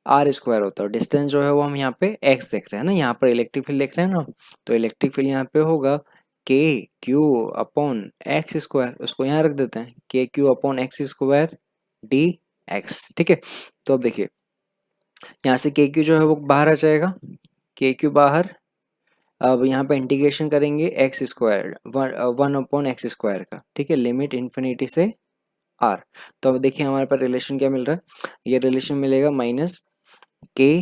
R square होता है। डिस्टेंस जो है वो हम यहाँ पे एक्स देख रहे हैं ना, यहाँ पर इलेक्ट्रिक फील्ड देख रहे हैं ना, तो इलेक्ट्रिक फील्ड यहाँ पे होगा के क्यू अपॉन एक्स स्क्वायर, उसको यहाँ रख देते हैं के Q upon x square D X. ठीक है, तो अब देखिए यहाँ से के क्यू जो है वो बाहर आ जाएगा, के क्यू बाहर। अब यहाँ पे इंटीग्रेशन करेंगे एक्स स्क्वायर 1/x² का, ठीक है, लिमिट इन्फिनिटी से आर। तो अब देखिए हमारे पास रिलेशन क्या मिल रहा है, ये रिलेशन मिलेगा माइनस के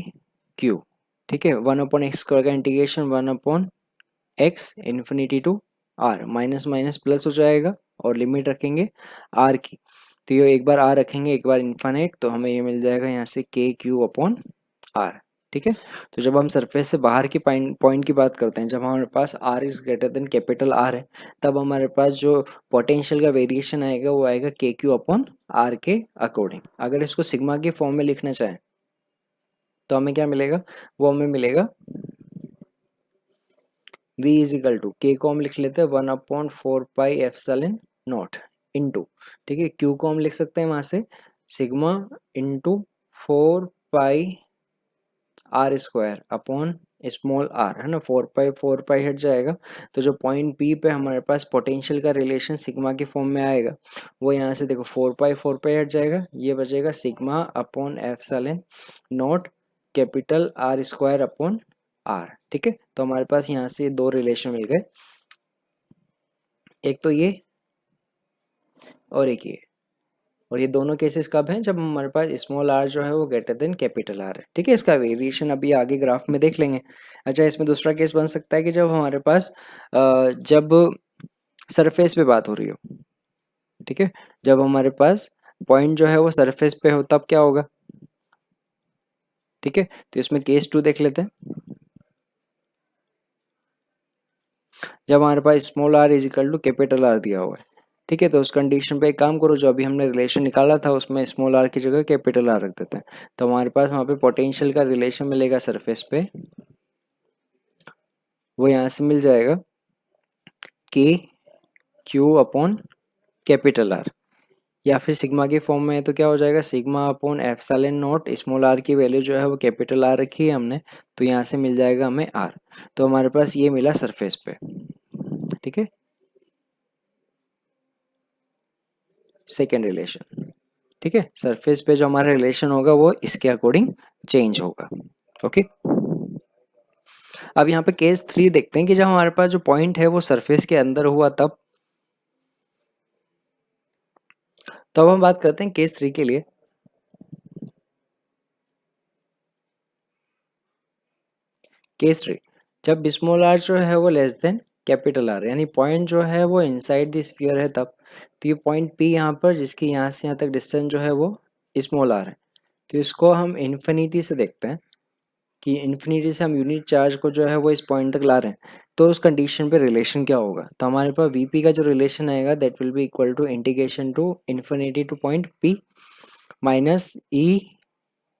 क्यू, ठीक है, 1/x² का integration 1/x infinity to R, minus minus plus हो जाएगा और लिमिट रखेंगे आर की। तो ये एक बार आर रखेंगे एक बार इन्फाइनाइट, तो हमें ये मिल जाएगा यहाँ से के क्यू अपॉन आर। ठीक है, तो जब हम सरफेस से बाहर की पॉइंट की बात करते हैं, जब हमारे पास R is greater than capital R है, तब हमारे पास जो पोटेंशियल का वेरिएशन आएगा वो आएगा के क्यू अपॉन आर के अकॉर्डिंग। अगर इसको सिग्मा के फॉर्म में लिखना चाहें तो हमें क्या मिलेगा, वो हमें मिलेगा v इज इक्वल टू के को हम लिख लेते हैं 1/4πε0 इंटू, ठीक है, q को हम लिख सकते हैं वहां से sigma into 4πr² upon small R, है ना, 4π हट जाएगा। तो जो पॉइंट P पे हमारे पास पोटेंशियल का रिलेशन सिग्मा के फॉर्म में आएगा वो यहाँ से देखो 4π हट जाएगा, ये बचेगा sigma upon epsilon naught capital R² upon R. ठीक है, तो हमारे पास यहाँ से दो रिलेशन मिल गए, एक तो ये और एक ये, और ये दोनों केसेस कब हैं, जब हमारे पास स्मॉल आर जो है वो ग्रेटर देन कैपिटल आर है। ठीक है, इसका वेरिएशन अभी आगे ग्राफ में देख लेंगे। अच्छा, इसमें दूसरा केस बन सकता है कि जब हमारे पास जब सरफेस पे बात हो रही हो, ठीक है। जब हमारे पास पॉइंट जो है वो सरफेस पे हो तब क्या होगा, ठीक है। तो इसमें केस 2 देख लेते हैं। जब हमारे पास small R is equal to capital R दिया हुआ है, ठीक है, तो उस कंडीशन पे एक काम करो, जो अभी हमने रिलेशन निकाला था उसमें स्मॉल आर की जगह कैपिटल आर रख देते हैं। तो हमारे पास वहाँ पे पोटेंशियल का रिलेशन मिलेगा सरफेस पे, वो यहाँ से मिल जाएगा के क्यू अपॉन कैपिटल आर, या फिर सिग्मा के फॉर्म में है तो क्या हो जाएगा, sigma upon epsilon naught, small R की वैल्यू जो है वो कैपिटल आर रखी है हमने, तो यहाँ से मिल जाएगा हमें आर। तो हमारे पास ये मिला सरफेस पे, ठीक है, सेकेंड रिलेशन, ठीक है। सरफेस पे जो हमारा रिलेशन होगा वो इसके अकॉर्डिंग चेंज होगा, ओके। अब यहाँ पे केस 3 देखते हैं कि जब हमारे पास जो पॉइंट है वो सरफेस के अंदर हुआ तब। तो अब हम बात करते हैं केस 3 के लिए। केस 3, जब स्मॉल आर जो है वो लेस देन कैपिटल आर, यानी पॉइंट जो है वो इनसाइड द स्फीयर है तब। तो ये पॉइंट पी यहाँ पर, जिसकी यहाँ से यहाँ तक डिस्टेंस जो है वो स्मॉल आर है, तो इसको हम इन्फिनिटी से देखते हैं कि इन्फिनिटी से हम यूनिट चार्ज को जो है वो इस पॉइंट तक ला रहे हैं। तो उस कंडीशन पे रिलेशन क्या होगा, तो हमारे पास वीपी का जो रिलेशन आएगा that will be equal to integration to infinity to point P minus E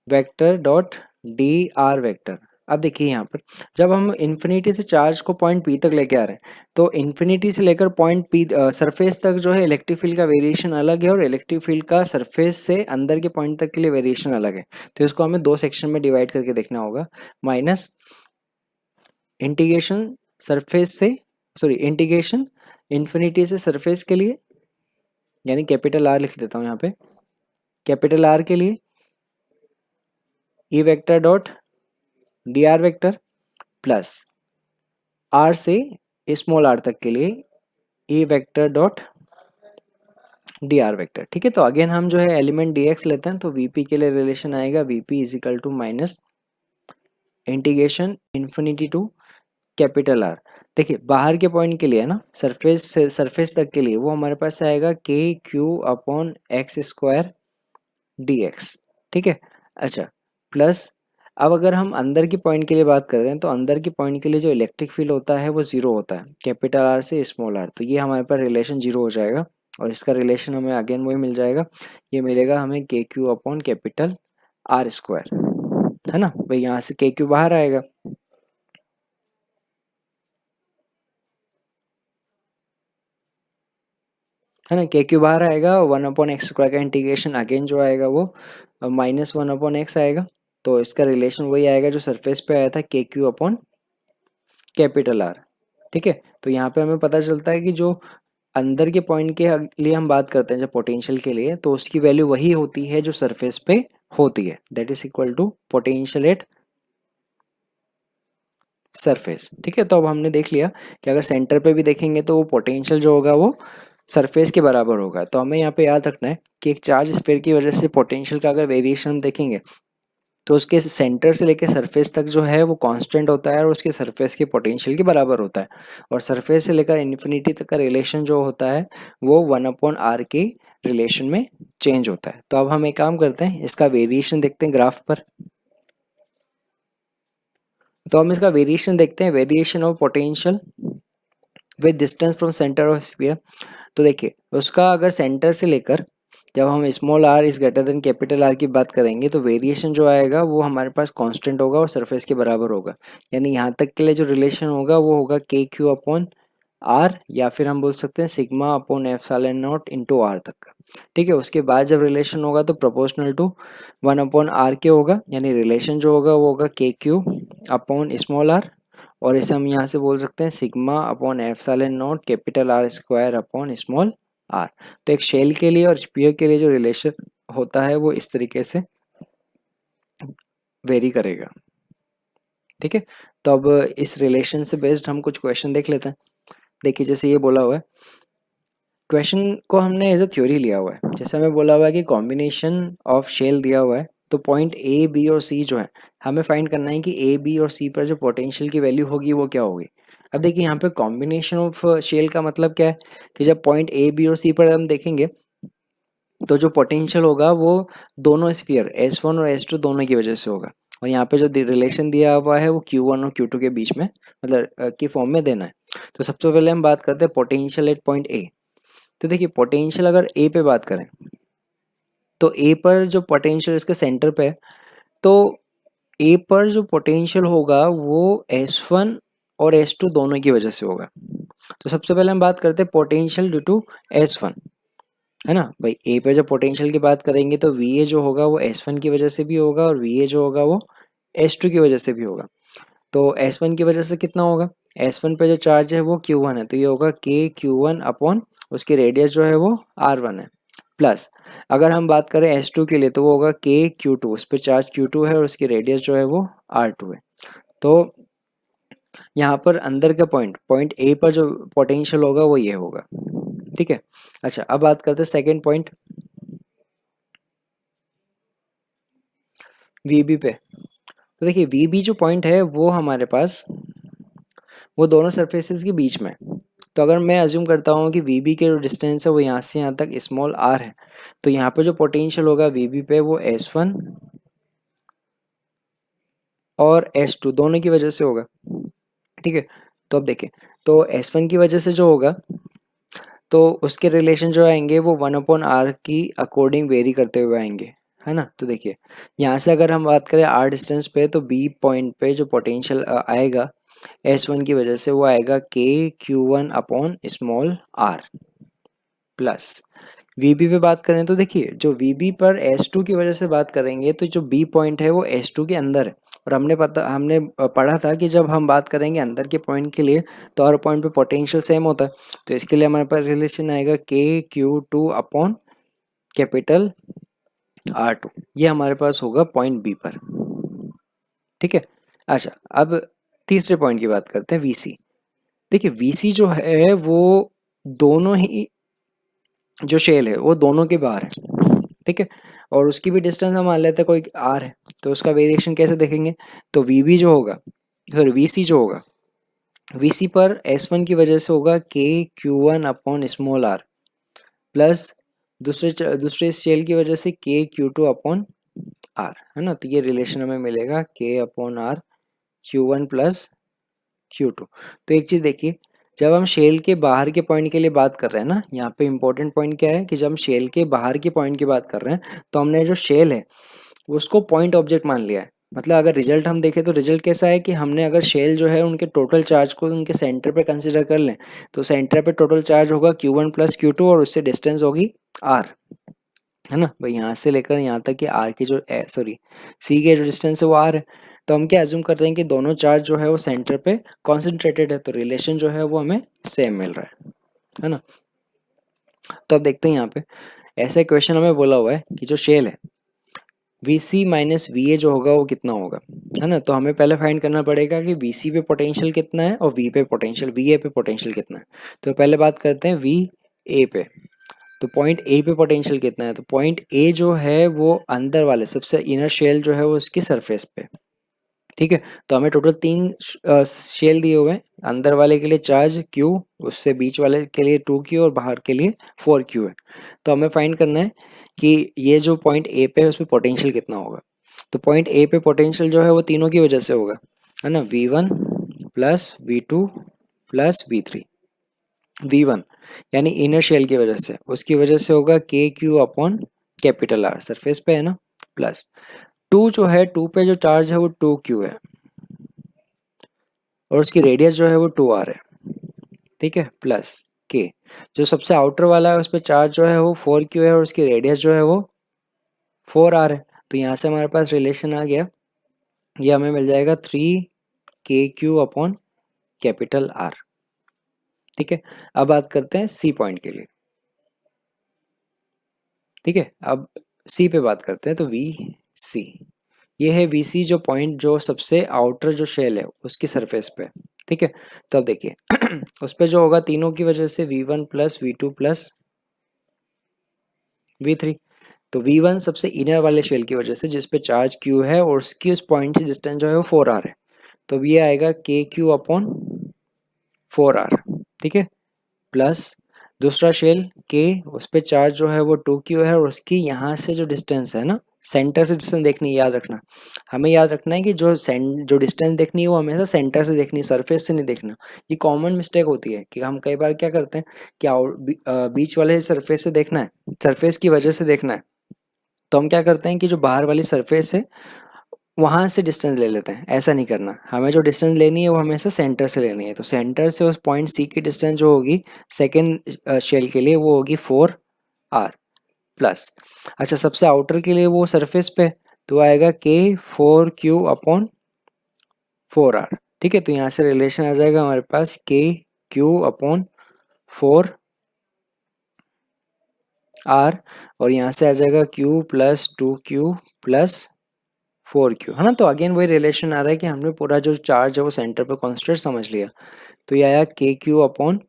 vector dot D R vector. अब देखिए यहाँ पर जब हम इन्फिनिटी से चार्ज को पॉइंट पी तक लेके आ रहे हैं, तो इन्फिनिटी से लेकर पॉइंट पी सरफेस तक जो है इलेक्ट्रिक फील्ड का वेरिएशन अलग है, और इलेक्ट्रिक फील्ड का सरफेस से अंदर के पॉइंट तक के लिए वेरिएशन अलग है। तो इसको हमें दो सेक्शन में डिवाइड करके देखना होगा। माइनस इंटीग्रेशन सरफेस से, सॉरी इंटीग्रेशन इन्फिनिटी से सरफेस के लिए, यानी कैपिटल आर लिख देता हूँ यहाँ पे, कैपिटल आर के लिए E vector dot D R vector plus R से स्मॉल आर तक के लिए E vector dot D R vector, ठीक है। तो अगेन हम जो है एलिमेंट डी एक्स लेते हैं, तो वीपी के लिए रिलेशन आएगा VP is equal to minus integration infinity to capital R. देखिए बाहर के पॉइंट के लिए है ना, सरफेस से सरफेस तक के लिए वो हमारे पास आएगा के Q upon x square D X, ठीक है। अच्छा, प्लस अब अगर हम अंदर की पॉइंट के लिए बात कर रहे हैं, तो अंदर की पॉइंट के लिए जो इलेक्ट्रिक फील्ड होता है वो जीरो होता है कैपिटल आर से स्मॉल आर, तो ये हमारे पास रिलेशन जीरो हो जाएगा, और इसका रिलेशन हमें अगेन वही मिल जाएगा, ये मिलेगा हमें के Q upon capital R square, है ना भाई, यहाँ से के क्यू बाहर आएगा, है ना, के क्यू बाहर आएगा, वन अपॉन एक्स स्क्वायर का इंटीग्रेशन अगेन जो आएगा वो माइनस वन अपॉन एक्स आएगा, तो इसका रिलेशन वही आएगा जो सरफेस पे आया था, के क्यू अपॉन कैपिटल आर, ठीक है। तो यहाँ पे हमें पता चलता है कि जो अंदर के पॉइंट के लिए हम बात करते हैं जब पोटेंशियल के लिए, तो उसकी वैल्यू वही होती है जो सरफेस पे होती है, that is equal to potential at surface, ठीक है। तो अब हमने देख लिया कि अगर सेंटर पे भी देखेंगे तो वो पोटेंशियल जो होगा वो सरफेस के बराबर होगा। तो हमें यहाँ पे याद रखना है कि एक चार्ज स्फीयर की वजह से पोटेंशियल का अगर वेरिएशन हम देखेंगे, तो उसके सेंटर से लेकर सरफेस तक जो है वो कांस्टेंट होता है, और उसके सरफेस के पोटेंशियल के बराबर होता है, और सरफेस से लेकर इन्फिनिटी तक का रिलेशन जो होता है वो वन अपॉन आर के रिलेशन में चेंज होता है। तो अब हम एक काम करते हैं, इसका वेरिएशन देखते हैं ग्राफ पर। तो हम इसका वेरिएशन देखते हैं, variation of potential with distance from centre of sphere. तो देखिए उसका अगर सेंटर से लेकर जब हम small R is greater than capital R की बात करेंगे, तो वेरिएशन जो आएगा वो हमारे पास कांस्टेंट होगा और सरफेस के बराबर होगा, यानी यहाँ तक के लिए जो रिलेशन होगा वो होगा के क्यू अपॉन आर, या फिर हम बोल सकते हैं sigma upon epsilon naught into R तक का, ठीक है। उसके बाद जब रिलेशन होगा तो proportional to one upon R के होगा, यानी रिलेशन जो होगा वो होगा के क्यू अपॉन स्मॉल आर, और इसे हम यहाँ से बोल सकते हैं sigma upon epsilon naught capital R square upon small R. तो एक शेल के लिए और स्फीयर के लिए जो रिलेशन होता है वो इस तरीके से वेरी करेगा, ठीक है। तो अब इस रिलेशन से बेस्ड हम कुछ क्वेश्चन देख लेते हैं। देखिए जैसे ये बोला हुआ है, क्वेश्चन को हमने एज अ थ्योरी लिया हुआ है, जैसे हमें बोला हुआ है कि कॉम्बिनेशन ऑफ शेल दिया हुआ है, तो पॉइंट ए बी और सी जो है हमें फाइंड करना है कि ए बी और सी पर जो पोटेंशियल की वैल्यू होगी वो क्या होगी। अब देखिए यहाँ पे कॉम्बिनेशन ऑफ शेल का मतलब क्या है कि जब पॉइंट ए बी और सी पर हम देखेंगे तो जो पोटेंशियल होगा वो दोनों स्फीयर S1 और S2 दोनों की वजह से होगा। और यहाँ पे जो रिलेशन दिया हुआ है वो Q1 और Q2 के बीच में मतलब की फॉर्म में देना है। तो सबसे पहले हम बात करते हैं पोटेंशियल एट पॉइंट ए। तो देखिए पोटेंशियल अगर ए पे बात करें तो ए पर जो पोटेंशियल इसके सेंटर पे है, तो ए पर जो पोटेंशियल होगा वो S1 और S2 दोनों की वजह से होगा। तो सबसे पहले हम बात करते हैं पोटेंशियल ड्यू टू S1, है ना भाई। ए पे जब पोटेंशियल की बात करेंगे तो वी ए जो होगा वो S1 की वजह से भी होगा और वी ए जो होगा वो S2 की वजह से भी होगा। तो S1 की वजह से कितना होगा, S1 पे जो चार्ज है वो Q1 है, तो ये होगा के Q1 अपॉन उसकी रेडियस जो है वो R1 है, प्लस अगर हम बात करें S2 के लिए तो वो होगा के Q2, उस पर चार्ज Q2 है और उसकी रेडियस जो है वो R2 है। तो यहाँ पर अंदर का पॉइंट ए पर जो पोटेंशियल होगा वो ये होगा, ठीक है। अच्छा अब बात करते हैं सेकेंड पॉइंट वीबी पे। तो देखिए वीबी जो पॉइंट है वो हमारे पास वो दोनों सरफेसेस के बीच में। तो अगर मैं अज्यूम करता हूँ कि वीबी के जो डिस्टेंस है वो यहाँ से यहाँ तक स्मॉल आर है, तो यहाँ पे जो पोटेंशियल होगा वीबी पे वो S1 और S2 दोनों की वजह से होगा, ठीक है। तो अब देखें तो S1 की वजह से जो होगा तो उसके रिलेशन जो आएंगे वो 1/r की अकॉर्डिंग वेरी करते हुए आएंगे, है ना। तो देखिए यहाँ से अगर हम बात करें r डिस्टेंस पे तो b पॉइंट पे जो पोटेंशियल आएगा S1 की वजह से वो आएगा के Q1 upon small r plus VB पे बात करें तो देखिए जो VB पर S2 की वजह से बात करेंगे तो जो B पॉइंट है वो S2 के अंदर है। और हमने पढ़ा था कि जब हम बात करेंगे अंदर के पॉइंट के लिए तो हर पॉइंट पे पोटेंशियल सेम होता है। तो इसके लिए हमारे पास रिलेशन आएगा के Q2 अपॉन कैपिटल R2, ये हमारे पास होगा पॉइंट B पर, ठीक है। अच्छा अब तीसरे पॉइंट की बात करते हैं VC। देखिए VC जो है वो दोनों ही जो शेल है वो दोनों के बाहर है, ठीक है। और उसकी भी डिस्टेंस हम मान लेते हैं कोई आर है, तो उसका वेरिएशन कैसे देखेंगे, तो वीबी जो होगा सॉरी वीसी जो होगा वीसी पर S1 की वजह से होगा के Q1 upon small R plus दूसरे शेल की वजह से के Q2 अपॉन आर, है ना। तो ये रिलेशन हमें मिलेगा के upon are Q1 plus Q2। तो एक चीज़ देखिए जब हम शेल के बाहर के पॉइंट के लिए बात कर रहे हैं ना, यहाँ पे इंपॉर्टेंट पॉइंट क्या है कि जब हम शेल के बाहर के पॉइंट की बात कर रहे हैं तो हमने जो शेल है उसको पॉइंट ऑब्जेक्ट मान लिया है। मतलब अगर रिजल्ट हम देखें तो रिजल्ट कैसा है कि हमने अगर शेल जो है उनके टोटल चार्ज को उनके सेंटर पे कंसिडर कर लें तो सेंटर पे टोटल चार्ज होगा Q1 प्लस Q2 और उससे डिस्टेंस होगी R, है ना भाई। यहाँ से लेकर यहाँ तक कि R की जो C के जो डिस्टेंस है वो R है। तो हम क्या एज्यूम कर रहे हैं कि दोनों चार्ज जो है वो सेंटर पे कॉन्सेंट्रेटेड है, तो रिलेशन जो है वो हमें सेम मिल रहा है ना। तो अब देखते हैं यहाँ पे ऐसा क्वेश्चन हमें बोला हुआ है कि जो शेल है VC माइनस VA जो होगा वो कितना होगा, है ना। तो हमें पहले फाइंड करना पड़ेगा कि VC पे पोटेंशियल कितना है और VA पे पोटेंशियल कितना है। तो पहले बात करते हैं VA पे। तो पॉइंट ए पे पोटेंशियल कितना है, तो पॉइंट ए जो है वो अंदर वाले सबसे इनर शेल जो है वो उसकी सरफेस पे, ठीक है। तो हमें टोटल 3 शेल दिए हुए हैं, अंदर वाले के लिए चार्ज Q, उससे बीच वाले के लिए 2Q और बाहर के लिए 4Q है। तो हमें फाइंड करना है कि ये जो पॉइंट ए पे है उस पर पोटेंशियल कितना होगा। तो पॉइंट ए पे पोटेंशियल जो है वो तीनों की वजह से होगा, है ना। V1 plus V2 plus V3। V1 यानी इनर शेल की वजह से, उसकी वजह से होगा के Q upon capital R, surface पे है ना, प्लस 2 जो है 2 पे जो चार्ज है वो 2Q है और उसकी रेडियस जो है वो 2R है, ठीक है, प्लस के जो सबसे आउटर वाला है उस पर चार्ज जो है वो 4Q है और उसकी रेडियस जो है वो 4R है। तो यहाँ से हमारे पास रिलेशन आ गया, ये हमें मिल जाएगा 3KQ अपॉन कैपिटल आर, ठीक है। अब बात करते हैं सी पॉइंट के लिए, ठीक है। अब सी पे बात करते हैं तो VC, ये है VC जो पॉइंट जो सबसे आउटर जो शेल है उसकी सरफेस पे, ठीक है। तो अब देखिए उस पर जो होगा तीनों की वजह से V1 plus V2 plus V3। तो V1 सबसे इनर वाले शेल की वजह से जिस पे चार्ज Q है और उसकी उस पॉइंट से डिस्टेंस जो है वो 4R है, तो अब ये आएगा KQ अपॉन 4r, ठीक है, प्लस दूसरा शेल के, उस पर चार्ज जो है वो 2q है, और उसकी यहाँ से जो डिस्टेंस है ना, सेंटर से डिस्टेंस देखनी है, याद रखना, हमें याद रखना है कि जो डिस्टेंस देखनी है वो हमेशा सेंटर से देखनी है, सरफेस से नहीं देखना। ये कॉमन मिस्टेक होती है कि हम कई बार क्या करते हैं कि बीच वाले सरफेस से देखना है, सरफेस की वजह से देखना है, तो हम क्या करते हैं कि जो बाहर वाली सरफेस है वहाँ से डिस्टेंस ले लेते हैं। ऐसा नहीं करना, हमें जो डिस्टेंस लेनी है वो हमेशा सेंटर से लेनी है। तो सेंटर से उस पॉइंट सी की डिस्टेंस जो होगी सेकेंड शेल के लिए वो होगी 4r प्लस, अच्छा सबसे आउटर के लिए वो सरफेस पे तो आएगा k 4q अपॉन 4r, ठीक है। तो यहाँ से रिलेशन आ जाएगा हमारे पास k q अपॉन 4r, और यहाँ से आ जाएगा q plus 2q plus 4q, है ना। तो अगेन वही रिलेशन आ रहा है कि हमने पूरा जो चार्ज है वो सेंटर पे कॉन्स्टेंट समझ लिया। तो ये आया के क्यू अपॉन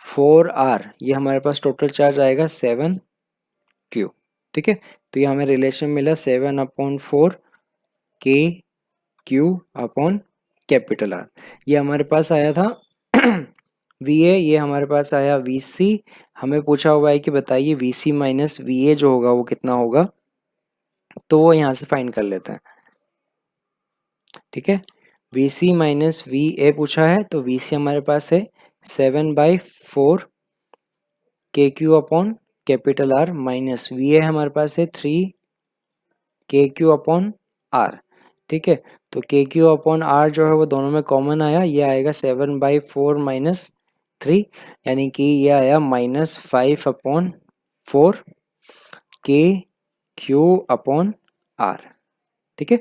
4r, ये हमारे पास टोटल चार्ज आएगा 7q, ठीक है। तो ये हमें रिलेशन मिला 7/4 के क्यू अपॉन कैपिटल आर, ये हमारे पास आया था VA, ये हमारे पास आया VC। हमें पूछा हुआ है कि बताइए VC माइनस VA जो होगा वो कितना होगा, तो वो यहाँ से फाइंड कर लेते हैं, ठीक है। VC माइनस VA पूछा है, तो VC हमारे पास है 7/4 के Q upon capital R minus VA हमारे पास है 3 के क्यू अपॉन R, ठीक है। तो के क्यू अपॉन R जो है वो दोनों में कॉमन आया, ये आएगा 7/4 माइनस 3, यानी कि ये आया -5/4 के क्यू अपॉन R, ठीक है।